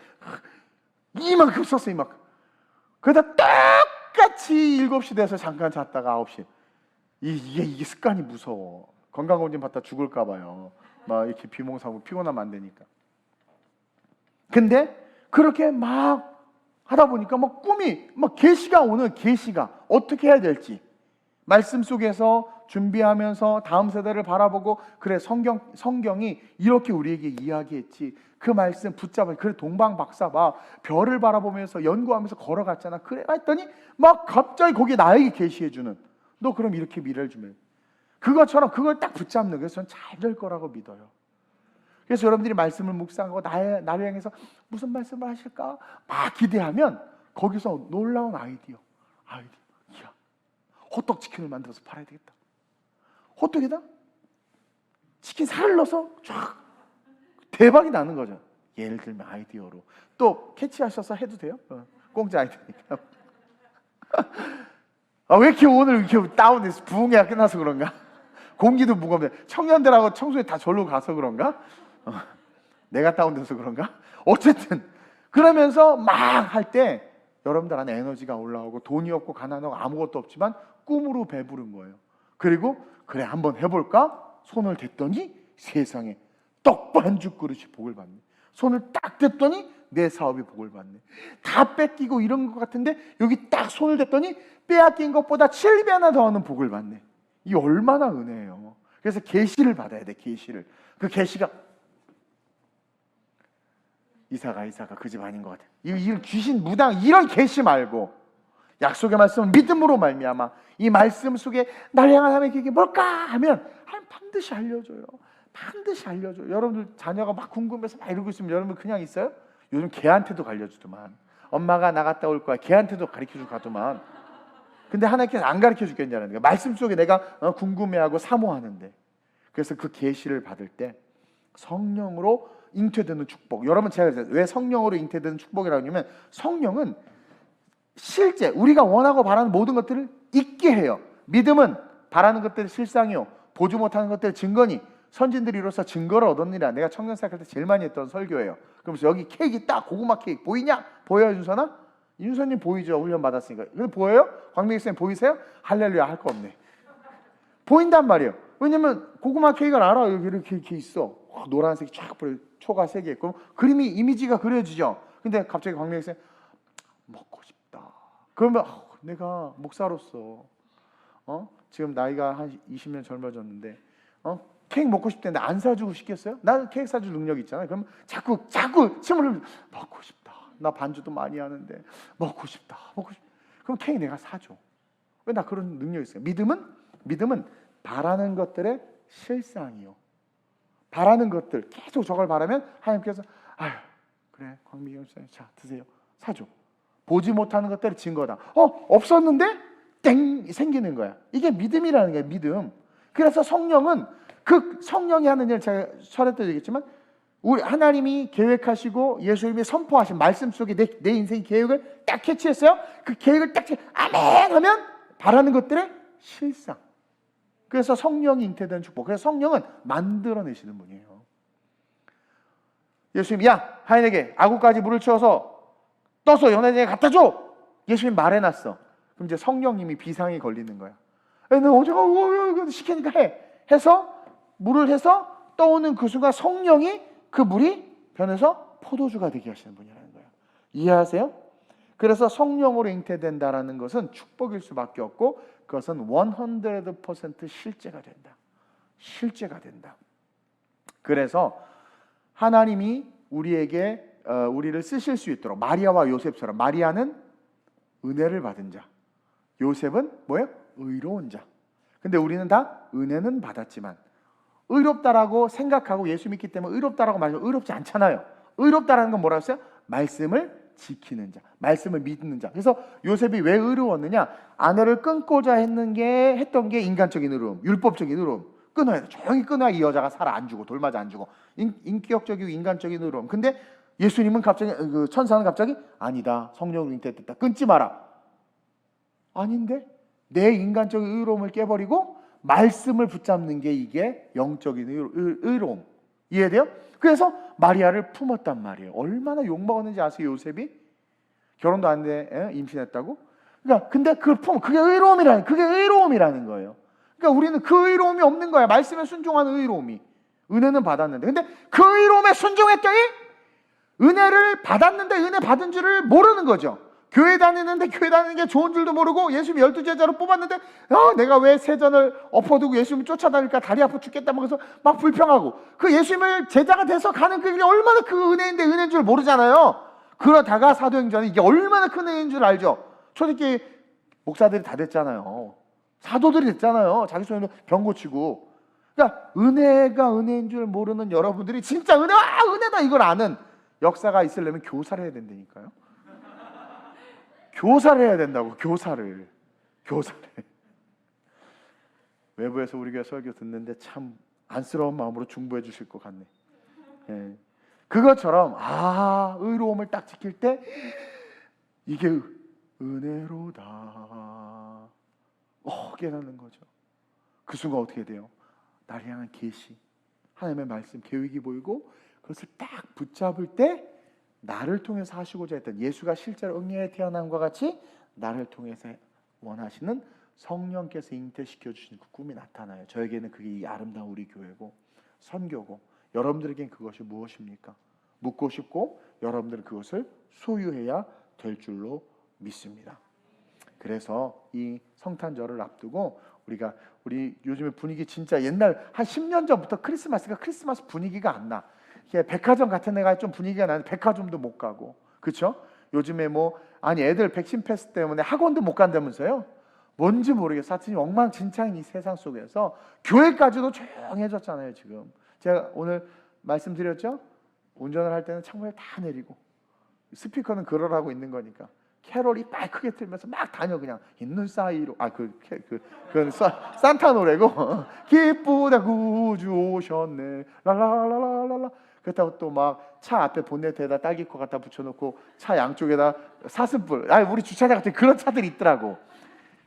이만큼 썼어, 이만큼. 그러다 똑같이 7시 돼서 잠깐 잤다가 9시. 이게 습관이 무서워. 건강검진 받다 죽을까 봐요. 막 이렇게 비몽사몽 피곤하면 안 되니까. 근데 그렇게 막 하다 보니까 막 꿈이 막 계시가 오는 계시가 어떻게 해야 될지 말씀 속에서 준비하면서 다음 세대를 바라보고 그래 성경이 이렇게 우리에게 이야기했지. 그 말씀 붙잡아. 그래 동방박사봐 별을 바라보면서 연구하면서 걸어갔잖아. 그래 했더니 막 갑자기 거기에 나에게 계시해 주는 너 그럼 이렇게 미래를 주면 그것처럼 그걸 딱 붙잡는 그래서 저는 잘 될 거라고 믿어요. 그래서 여러분들이 말씀을 묵상하고 나를 향해서 무슨 말씀을 하실까 막 기대하면 거기서 놀라운 아이디어 이야 호떡 치킨을 만들어서 팔아야 되겠다. 호떡에다 치킨 살을 넣어서 쫙 대박이 나는 거죠. 예를 들면 아이디어로 또 캐치하셔서 해도 돼요. 공짜 아이디어니까. 왜 이렇게 오늘 이렇게 다운돼서 부흥회가 끝나서 그런가? 공기도 무겁네. 청년들하고 청소년 다 절로 가서 그런가? 내가 다운돼서 그런가? 어쨌든 그러면서 막 할 때 여러분들 안에 에너지가 올라오고 돈이 없고 가난하고 아무것도 없지만 꿈으로 배부른 거예요. 그리고 그래 한번 해볼까? 손을 댔더니 세상에 떡 반죽 그릇이 복을 받네. 손을 딱 댔더니 내 사업이 복을 받네. 다 뺏기고 이런 것 같은데 여기 딱 손을 댔더니 빼앗긴 것보다 7배나 더하는 복을 받네. 이 얼마나 은혜예요. 그래서 계시를 받아야 돼. 계시를. 그 계시가 이사가 그 집 아닌 것 같아. 이 귀신 무당 이런 계시 말고 약속의 말씀은 믿음으로 말미암아 이 말씀 속에 날 향한 하나님의 계획이 뭘까 하면 반드시 알려줘요. 반드시 알려줘요. 여러분들 자녀가 막 궁금해서 막 이러고 있으면 여러분 그냥 있어요? 요즘 걔한테도 알려주더만. 엄마가 나갔다 올 거야. 걔한테도 가르쳐주고 가더만. 근데 하나님께서 안 가르쳐 주겠냐는 거야. 말씀 속에 내가 궁금해하고 사모하는데. 그래서 그 계시를 받을 때 성령으로 잉태되는 축복. 여러분 제가 왜 성령으로 잉태되는 축복이라고 하냐면 성령은 실제 우리가 원하고 바라는 모든 것들을 있게 해요. 믿음은 바라는 것들이 실상이요 보지 못하는 것들의 증거니 선진들이 이로써 증거를 얻었느니라. 내가 청년 생활할 때 제일 많이 했던 설교예요. 그러면서 여기 케이크 딱 고구마 케이크 보이냐? 보여요 윤선아? 윤선님 보이죠? 훈련 받았으니까. 근데 보여요? 광명희 쌤 보이세요? 할렐루야 할 거 없네. 보인단 말이에요. 왜냐면 고구마 케이크를 알아. 여기 이렇게 있어. 노란색이 쫙 보여. 초가 3개 있고 그림이 이미지가 그려지죠. 근데 갑자기 광명희 쌤 먹고 싶다. 그러면 내가 목사로서 지금 나이가 한 20년 젊어졌는데 케이크 먹고 싶다는데 안 사주고 싶겠어요? 나는 케이크 사줄 능력 있잖아요. 그럼 자꾸 침을 흘리면서 먹고 싶다. 나 반주도 많이 하는데 먹고 싶다. 그럼 케이크 내가 사줘. 왜 나 그런 능력이 있어요. 믿음은 바라는 것들의 실상이요. 바라는 것들 계속 저걸 바라면 하나님께서 아유 그래 광민이 형님 자 드세요. 사줘. 보지 못하는 것들의 증거다. 없었는데 땡 생기는 거야. 이게 믿음이라는 거야. 믿음. 그래서 성령은 그 성령이 하는 일을 제가 설에 때 얘기했지만 우리 하나님이 계획하시고 예수님이 선포하신 말씀 속에 내 인생 계획을 딱 캐치했어요. 그 계획을 딱 아멘 하면 바라는 것들의 실상. 그래서 성령이 잉태되는 축복. 그래서 성령은 만들어내시는 분이에요. 예수님 야 하인에게 아구까지 물을 채워서 떠서 연회장에 갖다 줘. 예수님 말해놨어. 그럼 이제 성령님이 비상이 걸리는 거야. 너 어제가 시키니까 해서 물을 해서 떠오는 그 순간 성령이 그 물이 변해서 포도주가 되게 하시는 분이라는 거예요. 이해하세요? 그래서 성령으로 잉태된다라는 것은 축복일 수밖에 없고 그것은 100% 실제가 된다. 실제가 된다. 그래서 하나님이 우리를 쓰실 수 있도록 마리아와 요셉처럼 마리아는 은혜를 받은 자, 요셉은 뭐예요? 의로운 자. 근데 우리는 다 은혜는 받았지만 의롭다라고 생각하고 예수 믿기 때문에 의롭다라고 말하면 의롭지 않잖아요. 의롭다라는 건 뭐라고 했어요? 말씀을 지키는 자, 말씀을 믿는 자. 그래서 요셉이 왜 의로웠느냐? 아내를 끊고자 했던 게 인간적인 의로움, 율법적인 의로움. 끊어야 돼. 조용히 끊어야 이 여자가 살아 안 죽고 돌맞아 안 죽고. 인격적이고 인간적인 의로움. 근데 예수님은 갑자기, 그 천사는 갑자기 아니다, 성령으로 잉태됐다, 끊지 마라. 아닌데 내 인간적인 의로움을 깨버리고 말씀을 붙잡는 게 이게 영적인 의로움. 이해돼요? 그래서 마리아를 품었단 말이에요. 얼마나 욕먹었는지 아세요? 요셉이 결혼도 안 돼 임신했다고. 그러니까 근데 그게 의로움이라는 거예요. 그러니까 우리는 그 의로움이 없는 거야. 말씀에 순종하는 의로움이. 은혜는 받았는데, 근데 그 의로움에 순종했더니 은혜를 받았는데 은혜 받은 줄을 모르는 거죠. 교회 다니는데 교회 다니는 게 좋은 줄도 모르고, 예수님 12제자로 뽑았는데 내가 왜 세전을 엎어두고 예수님을 쫓아다닐까, 다리 아파 죽겠다 하면서 막 불평하고, 그 예수님을 제자가 돼서 가는 그 길이 얼마나 그 은혜인데 은혜인 줄 모르잖아요. 그러다가 사도행전에 이게 얼마나 큰 은혜인 줄 알죠. 초대교회 목사들이 다 됐잖아요. 사도들이 됐잖아요. 자기 손으로 병 고치고. 그러니까 은혜가 은혜인 줄 모르는 여러분들이 진짜 은혜다 이걸 아는 역사가 있으려면 교사를 해야 된다니까요. 교사를 해야 된다고. 교사를. 외부에서 우리 교회 설교 듣는데 참 안쓰러운 마음으로 중보해 주실 것 같네. 예. 그것처럼 의로움을 딱 지킬 때 이게 은혜로다 깨닫는 거죠. 그 순간 어떻게 돼요? 나를 향한 계시, 하나님의 말씀, 계획이 보이고, 그것을 딱 붙잡을 때 나를 통해서 하시고자 했던, 예수가 실제로 응애에 태어남과 같이 나를 통해서 원하시는 성령께서 잉태시켜 주신 그 꿈이 나타나요. 저에게는 그게 이 아름다운 우리 교회고 선교고, 여러분들에겐 그것이 무엇입니까? 묻고 싶고 여러분들은 그것을 소유해야 될 줄로 믿습니다. 그래서 이 성탄절을 앞두고 우리 요즘에 분위기 진짜 옛날 한 10년 전부터 크리스마스 분위기가 안 나. 백화점 같은 데가 좀 분위기가 나는데 백화점도 못 가고, 그렇죠? 요즘에 애들 백신 패스 때문에 학원도 못 간다면서요? 뭔지 모르겠어. 하여튼 엉망진창인 이 세상 속에서 교회까지도 조용해졌잖아요. 지금 제가 오늘 말씀드렸죠? 운전을 할 때는 창문을 다 내리고, 스피커는 그러라고 있는 거니까 캐롤이 막 크게 틀면서 막 다녀. 그냥 있는 사이로 그건 산타 노래고 기쁘다 구주 오셨네 랄랄랄랄라. 그렇다고 또 막 차 앞에 본네트에다 딸기코 갖다 붙여놓고 차 양쪽에다 사슴뿔, 우리 주차장 같은 그런 차들이 있더라고.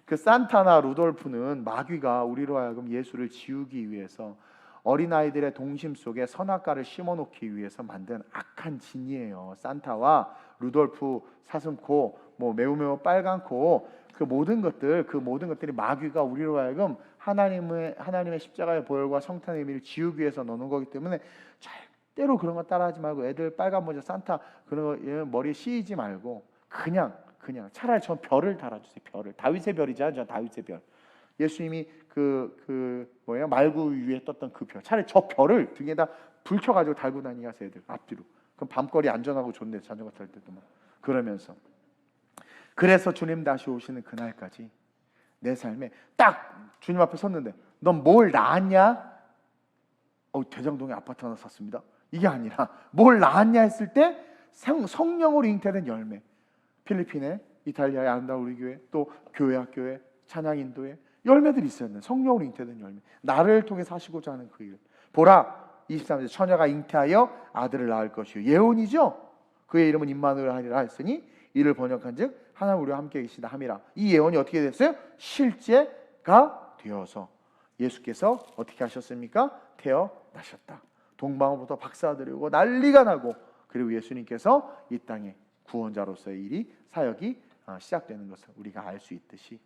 그 산타나 루돌프는 마귀가 우리로 하여금 예수를 지우기 위해서 어린아이들의 동심 속에 선악과를 심어놓기 위해서 만든 악한 진이에요. 산타와 루돌프, 사슴코, 매우 빨간코, 그 모든 것들이 마귀가 우리로 하여금 하나님의 십자가의 보혈과 성탄의 의미를 지우기 위해서 넣는 거기 때문에 절대로 그런 거 따라하지 말고, 애들 빨간 모자 산타 그런 거 머리에 씌이지 말고 그냥 차라리 저 별을 달아주세요. 별을. 다윗의 별이죠. 저 다윗의 별. 예수님이 말구 위에 떴던 그 별, 차라리 저 별을 등에다 불 켜가지고 달고 다니게 하세요. 애들 앞뒤로. 그럼 밤거리 안전하고 좋네. 자전거 탈 때도 그러면서. 그래서 주님 다시 오시는 그날까지 내 삶에 딱 주님 앞에 섰는데, 넌 뭘 낳았냐? 대장동에 아파트 하나 샀습니다. 이게 아니라 뭘 낳았냐 했을 때 성령으로 잉태된 열매. 필리핀에, 이탈리아의 아름다운 우리 교회, 또 교회, 찬양 인도에 열매들이 있었는데, 성령으로 잉태된 열매. 나를 통해서 하시고자 하는 그 일. 보라, 23절, 처녀가 잉태하여 아들을 낳을 것이요. 예언이죠. 그의 이름은 임마누엘 하리라 했으니 이를 번역한즉 하나님 우리와 함께 계시다 함이라. 이 예언이 어떻게 됐어요? 실제가 되어서 예수께서 어떻게 하셨습니까? 태어나셨다. 동방으로부터 박사들이고 난리가 나고, 그리고 예수님께서 이 땅에 구원자로서의 일이, 사역이 시작되는 것을 우리가 알 수 있듯이,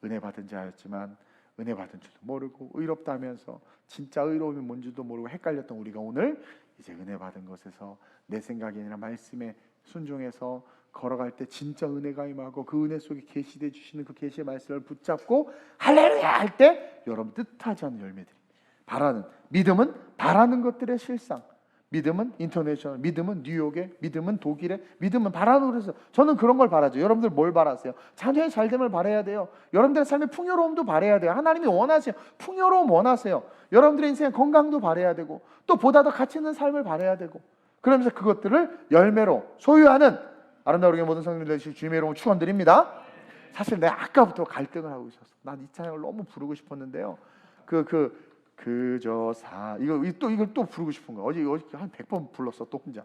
은혜 받은 자였지만 은혜 받은 줄도 모르고 의롭다 하면서 진짜 의로움이 뭔지도 모르고 헷갈렸던 우리가 오늘 이제 은혜 받은 것에서 내 생각이 아니라 말씀에 순종해서 걸어갈 때 진짜 은혜가 임하고, 그 은혜 속에 계시돼 주시는 그 계시의 말씀을 붙잡고 할렐루야 할 때 여러분 뜻하지 않은 열매들이, 믿음은 바라는 것들의 실상, 믿음은 인터내셔널, 믿음은 뉴욕에, 믿음은 독일에, 믿음은 바라는 것에서, 저는 그런 걸 바라죠. 여러분들 뭘 바라세요? 자녀의 잘됨을 바라야 돼요. 여러분들의 삶의 풍요로움도 바라야 돼요. 하나님이 원하세요. 풍요로움 원하세요. 여러분들의 인생의 건강도 바라야 되고, 또 보다 더 가치 있는 삶을 바라야 되고, 그러면서 그것들을 열매로 소유하는 아름다운 우리 모든 성도들 되시길 주님의 이름으로 축원드립니다. 사실 내가 아까부터 갈등을 하고 있었어. 난 이 찬양을 너무 부르고 싶었는데요. 그저 사 이걸 또 부르고 싶은 거야. 어제 한 100번 불렀어 또 혼자.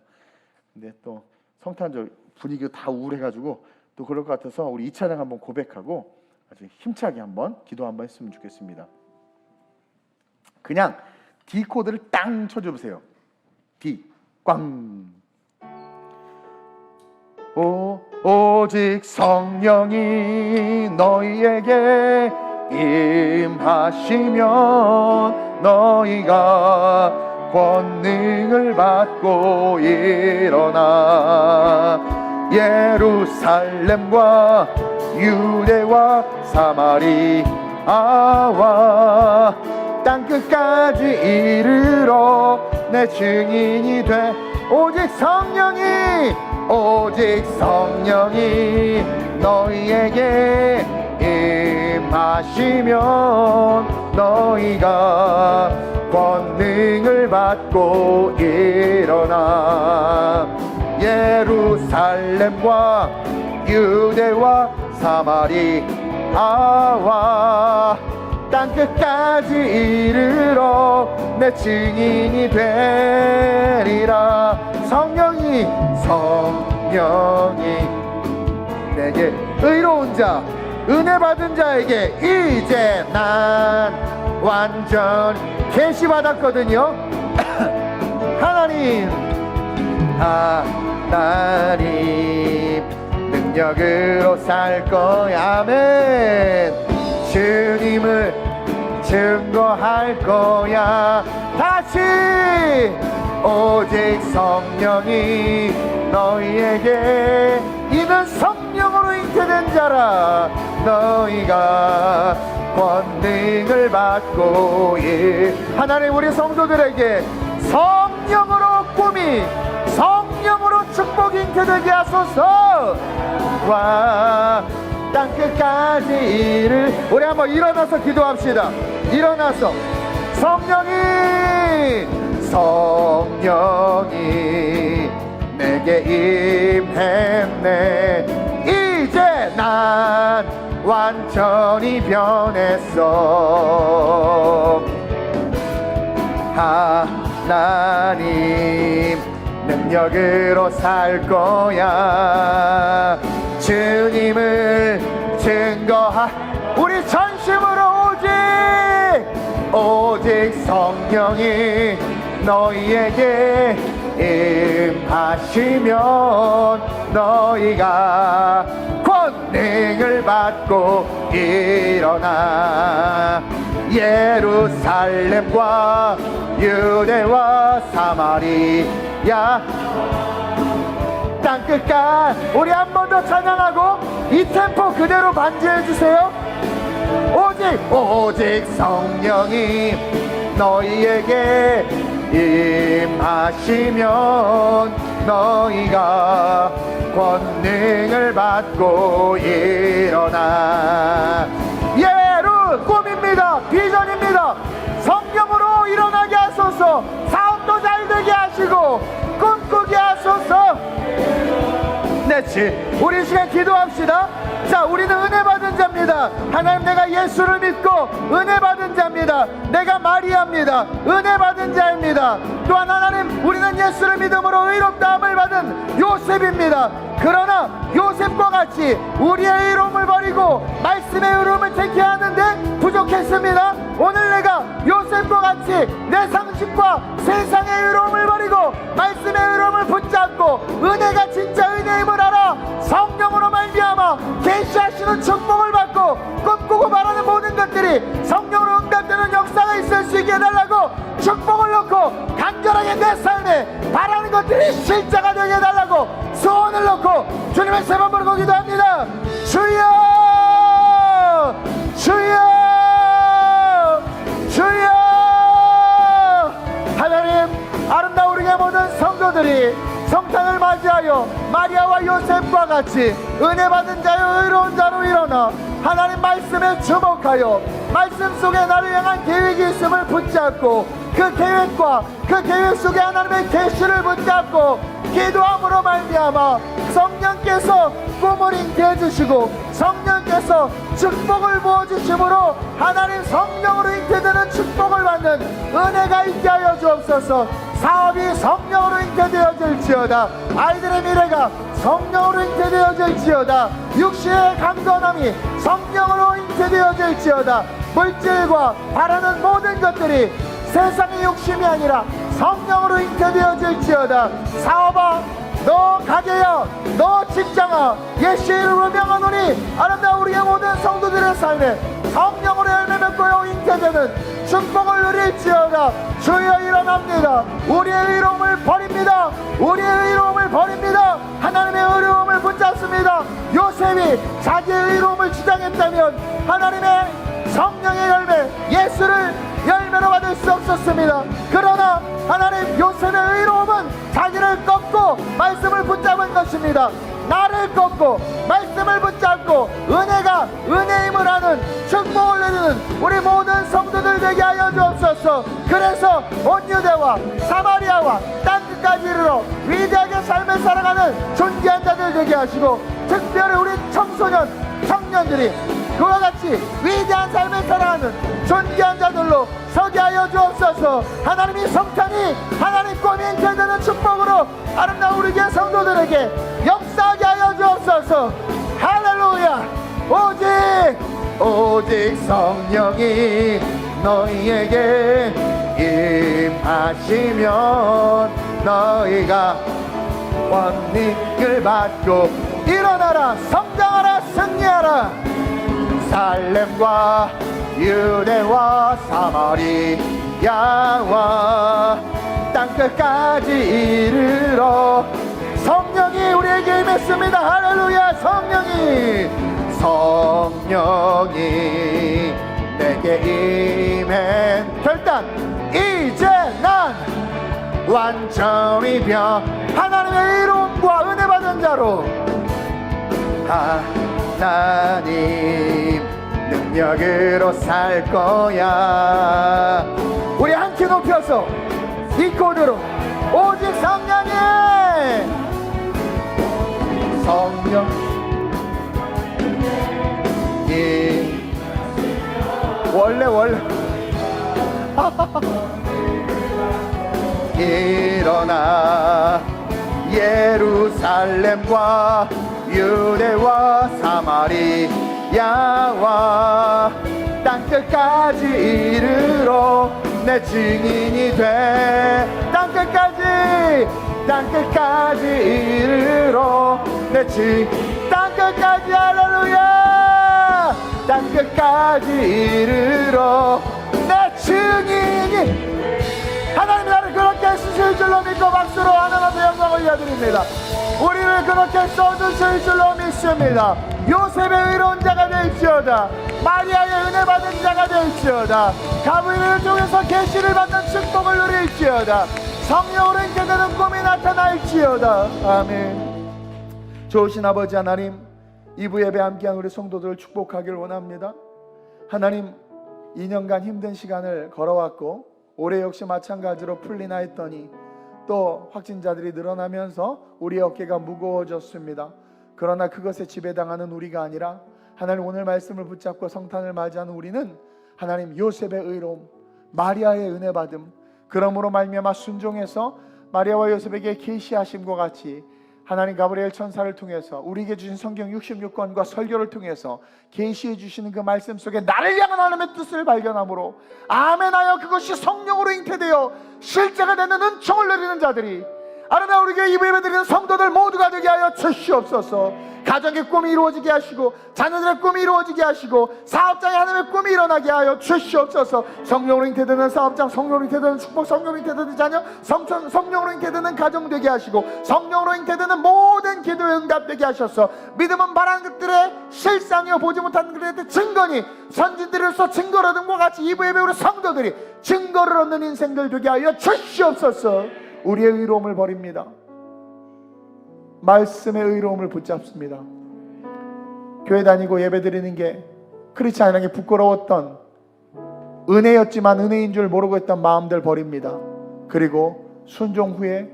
근데 또 성탄절 분위기가 다 우울해가지고 또 그럴 것 같아서 우리 이 찬양 한번 고백하고 아주 힘차게 한번 기도 한번 했으면 좋겠습니다. 그냥 D 코드를 땅 쳐줘보세요. D 꽝. 오직 성령이 너희에게 임하시면 너희가 권능을 받고 일어나 예루살렘과 유대와 사마리아와 땅끝까지 이르러 내 증인이 돼. 오직 성령이 너희에게 임하시면 너희가 권능을 받고 일어나 예루살렘과 유대와 사마리아와 땅끝까지 이르러 내 증인이 되리라. 성령이 내게 의로운 자 은혜 받은 자에게 이제 난 완전 계시받았거든요. 하나님 능력으로 살 거야. 아멘. 주님을 증거할 거야. 다시 오직 성령이 너희에게 이는 성령으로 잉태된 자라 너희가 권능을 받고 하나님 우리 성도들에게 성령으로 꿈이 성령으로 축복이 잉태되게 하소서. 와 땅끝까지 이를 우리 한번 일어나서 기도합시다. 일어나서 성령이 내게 임했네. 이제 난 완전히 변했어. 하나님 능력으로 살 거야. 주님을 증거하 우리 전심으로 오직 성령이 너희에게 임하시면 너희가 권능을 받고 일어나 예루살렘과 유대와 사마리아 땅끝까지 우리 한 번 더 찬양하고 이 템포 그대로 반주해 주세요. 오직 성령이 너희에게 임하시면 너희가 권능을 받고 일어나 꿈입니다. 비전입니다. 성령으로 일어나게 하소서. 사업도 잘 되게 하시고 꿈꾸게 하소서. 우리 시간 기도합시다. 자, 우리는 은혜 받은 자입니다. 하나님, 내가 예수를 믿고 은혜 받은 자입니다. 내가 마리아입니다. 은혜 받은 자입니다. 또한 하나님, 우리는 예수를 믿음으로 의롭다함을 받은 요셉입니다. 그러나 요셉과 같이 우리의 의로움을 버리고 말씀의 의로움을 택해야 하는데 부족했습니다. 오늘 내가 요셉과 같이 내 상식과 세상의 의로움을 버리고 말씀의 의로움을 붙잡고 은혜가 진짜 은혜임을 알아 성령으로 말미암아 계시하시는 축복을 받고 꿈꾸고 바라는 모든 것들이 성령으로 응답되는 역사가 있을 수 있게 해달라고 축복을 놓고 간절하게 내 삶에 바라는 것들이 실제가 되게 해달라고 소원을 놓고 주님의 세 번 부르고 기도합니다. 주여 주여 주여. 하나님, 아름다운 우리의 모든 성도들이 성탄을 맞이하여 마리아와 요셉과 같이 은혜 받은 자여 의로운 자로 일어나 하나님 말씀에 주목하여 말씀 속에 나를 향한 계획이 있음을 붙잡고 그 계획과 그 계획 속에 하나님의 계시를 붙잡고 기도함으로 말미암아 성령께서 꿈을 잉태해 주시고 성령께서 축복을 부어주심으로 하나님 성령으로 잉태되는 축복을 받는 은혜가 있게 하여 주옵소서. 사업이 성령으로 잉태되어질지어다. 아이들의 미래가 성령으로 잉태되어질지어다. 육신의 강건함이 성령으로 잉태되어질지어다. 물질과 바라는 모든 것들이 세상의 욕심이 아니라 성령으로 잉태되어질지어다. 사업아, 너 가게야, 너 직장아, 예수의 이름으로 명하노니 아름다운 우리의 모든 성도들의 삶에 성령으로 열매 맺고 잉태되는 축복을 누릴지어다. 주여 일어납니다. 우리의 의로움을 버립니다. 우리의 의로움을 버립니다. 하나님의 의로움을 붙잡습니다. 요셉이 자기의 의로움을 주장했다면 하나님의 성령의 열매, 예수를 열매로 받을 수 없었습니다. 그러나 하나님 요셉의 의로움은 자기를 꺾고 말씀을 붙잡은 것입니다. 나를 꺾고 말씀을 붙잡고 은혜가 은혜임을 아는 축복을 누리는 우리 모든 성도들 되게 하여 주옵소서. 그래서 온 유대와 사마리아와 땅끝까지 이르러 위대하게 삶을 살아가는 존귀한 자들 되게 하시고 특별히 우리 청소년 청년들이 그와 같이 위대한 삶을 살아가는 존귀한 자들로 서게 하여 주옵소서. 하나님이 성탄이 하나님 꿈이 잉태되는 축복으로 아름다운 우리 교회 성도들에게 역사하게 하여 주옵소서. 할렐루야. 오직 성령이 너희에게 임하시면 너희가 권능을 받고 일어나라, 성장하라, 승리하라. 살렘과 유대와 사마리아와 땅끝까지 이르러 성령이 우리에게 임했습니다. 할렐루야. 성령이 내게 임한 결단, 이제 난 완전히 하나님의 이로움과 은혜 받은 자로 하나님 능력으로 살 거야. 우리 함께 높여서 이 코드로 오직 성령이 원래 일어나 예루살렘과 유대와 사마리아와 땅끝까지 이르러 내 증인이 돼. 땅끝까지 이르러 내 땅끝까지 할렐루야. 땅끝까지 이르러 내 증인이. 하나님 나를 그렇게 쓰실 줄로 믿고 박수로 하나님의 영광을 올려드립니다. 우리를 그렇게 써주실 줄로 믿습니다. 요셉의 의로운 자가 될지어다. 마리아의 은혜 받은 자가 될지어다. 가브리엘을 통해서 계시를 받는 축복을 누릴지어다. 성령으로 잉태되는 꿈이 나타날지어다. 아멘. 좋으신 아버지 하나님, 2부 예배 함께한 우리 성도들을 축복하길 원합니다. 하나님, 2년간 힘든 시간을 걸어왔고 올해 역시 마찬가지로 풀리나 했더니 또 확진자들이 늘어나면서 우리의 어깨가 무거워졌습니다. 그러나 그것에 지배당하는 우리가 아니라 하나님 오늘 말씀을 붙잡고 성탄을 맞이하는 우리는 하나님 요셉의 의로움, 마리아의 은혜 받음, 그러므로 말미암아 순종해서 마리아와 요셉에게 계시하심과 같이 하나님 가브리엘 천사를 통해서 우리에게 주신 성경 66권과 설교를 통해서 계시해 주시는 그 말씀 속에 나를 향한 하나님의 뜻을 발견함으로 아멘하여 그것이 성령으로 잉태되어 실제가 되는 은총을 누리는 자들이 아름다운 우리 교회 예배 드리는 성도들 모두가 되게 하여 주시옵소서. 가정의 꿈이 이루어지게 하시고 자녀들의 꿈이 이루어지게 하시고 사업장에 하나님의 꿈이 일어나게 하여 주시옵소서. 성령으로 잉태되는 사업장, 성령으로 잉태되는 축복, 성령으로 잉태되는 자녀, 성령으로 잉태되는 가정 되게 하시고 성령으로 잉태되는 모든 기도에 응답되게 하셔서 믿음은 바라는 것들의 실상이요 보지 못하는 것들의 증거니 선진들로서 증거를 얻은 것 같이 2부 예배 우리 성도들이 증거를 얻는 인생들 되게 하여 주시옵소서. 우리의 의로움을 버립니다. 말씀의 의로움을 붙잡습니다. 교회 다니고 예배 드리는 게 그렇지 않은 게 부끄러웠던 은혜였지만 은혜인 줄 모르고 했던 마음들 버립니다. 그리고 순종 후에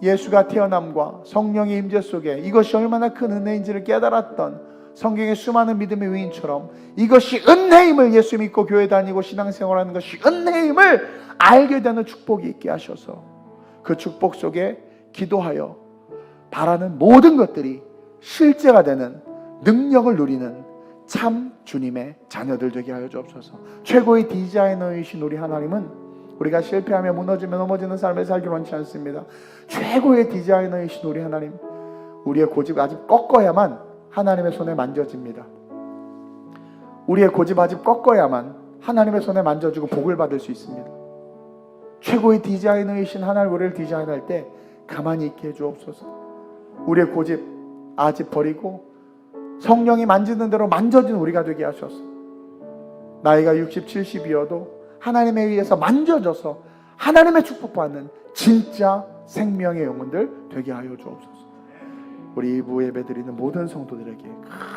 예수가 태어남과 성령의 임재 속에 이것이 얼마나 큰 은혜인지를 깨달았던 성경의 수많은 믿음의 위인처럼 이것이 은혜임을, 예수 믿고 교회 다니고 신앙생활하는 것이 은혜임을 알게 되는 축복이 있게 하셔서 그 축복 속에 기도하여 바라는 모든 것들이 실제가 되는 능력을 누리는 참 주님의 자녀들 되게 하여 주옵소서. 최고의 디자이너이신 우리 하나님은 우리가 실패하며 무너지며 넘어지는 삶을 살기를 원치 않습니다. 최고의 디자이너이신 우리 하나님, 우리의 고집 아직 꺾어야만 하나님의 손에 만져집니다. 우리의 고집 아직 꺾어야만 하나님의 손에 만져주고 복을 받을 수 있습니다. 최고의 디자이너이신 하나님, 우리를 디자인할 때 가만히 있게 해주옵소서. 우리의 고집 아직 버리고 성령이 만지는 대로 만져진 우리가 되게 하셔서 나이가 60, 70이어도 하나님에 의해서 만져져서 하나님의 축복받는 진짜 생명의 영혼들 되게 하여 주옵소서. 우리 2부 예배드리는 모든 성도들에게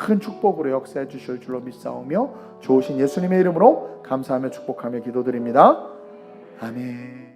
큰 축복으로 역사해 주실 줄로 믿사오며 좋으신 예수님의 이름으로 감사하며 축복하며 기도드립니다. 아멘.